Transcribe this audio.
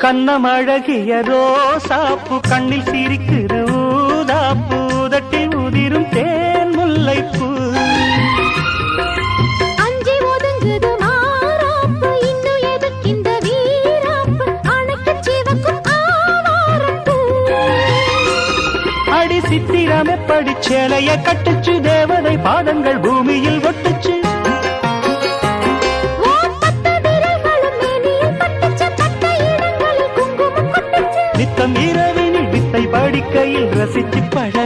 கண்ணம் அழகிய ரோசாப்பு கண்ணில் சிரிக்கிற ஊதாப்பு உதட்டில் உதிரும் தேன் முல்லைப்பூ அஞ்சி ஒதுங்குது மாறாப்பு இன்னும் எதுக்கு இந்த வீராப்பு அணைக்கு சிவக்கும் ஆவாரப்பூ அடி சித்திரம் எப்படி சேலைய கட்டுச்சு தேவதை பாதங்கள் பூமியில் ஒட்டுச்சு நித்தம் இரவினில் வித்தை படிக்கையில் ரசிச்சு பழ